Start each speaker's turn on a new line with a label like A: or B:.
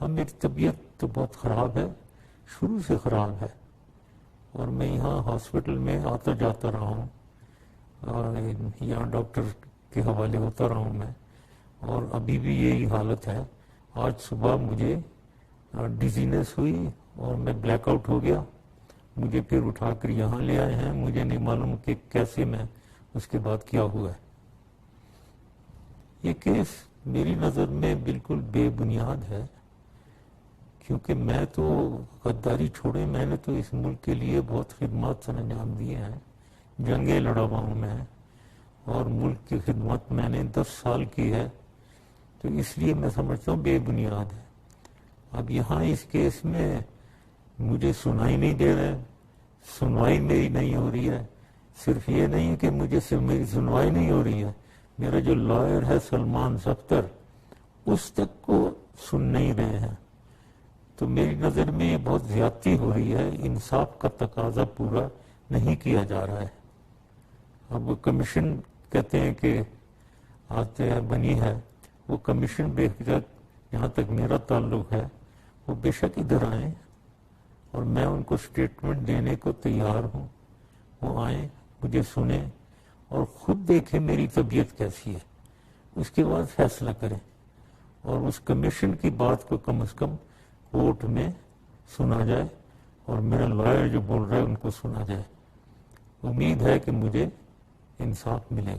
A: ہاں میری طبیعت تو بہت خراب ہے، شروع سے خراب ہے، اور میں یہاں ہاسپٹل میں آتا جاتا رہا ہوں، اور یہاں ڈاکٹر کے حوالے ہوتا رہا ہوں میں، اور ابھی بھی یہی حالت ہے۔ آج صبح مجھے ڈیزینس ہوئی اور میں بلیک آؤٹ ہو گیا، مجھے پھر اٹھا کر یہاں لے آئے ہیں، مجھے نہیں معلوم کہ کیسے میں اس کے بعد کیا ہوا ہے۔ یہ کیس میری نظر میں بالکل بے بنیاد ہے، کیونکہ میں تو غداری چھوڑے، میں نے تو اس ملک کے لیے بہت خدمات سر انجام دیے ہیں، جنگیں لڑا ہوا ہوں میں، اور ملک کی خدمت میں نے 10 سال کی ہے، تو اس لیے میں سمجھتا ہوں بے بنیاد ہے۔ اب یہاں اس کیس میں مجھے سنائی نہیں دے رہے، سنوائی میری نہیں ہو رہی ہے، صرف یہ نہیں کہ میری سنوائی نہیں ہو رہی ہے، میرا جو لائر ہے سلمان صفدر، اس تک کو سن نہیں رہے ہیں، تو میری نظر میں یہ بہت زیادتی ہو رہی ہے، انصاف کا تقاضا پورا نہیں کیا جا رہا ہے۔ اب وہ کمیشن کہتے ہیں کہ آتے ہیں بنی ہے، وہ کمیشن بے شک، جہاں تک میرا تعلق ہے، وہ بے شک ادھر آئیں اور میں ان کو سٹیٹمنٹ دینے کو تیار ہوں، وہ آئیں، مجھے سنیں اور خود دیکھیں میری طبیعت کیسی ہے، اس کے بعد فیصلہ کریں، اور اس کمیشن کی بات کو کم از کم کورٹ میں سنا جائے، اور میرا لائر جو بول رہا ہے ان کو سنا جائے۔ امید ہے کہ مجھے انصاف ملے گا۔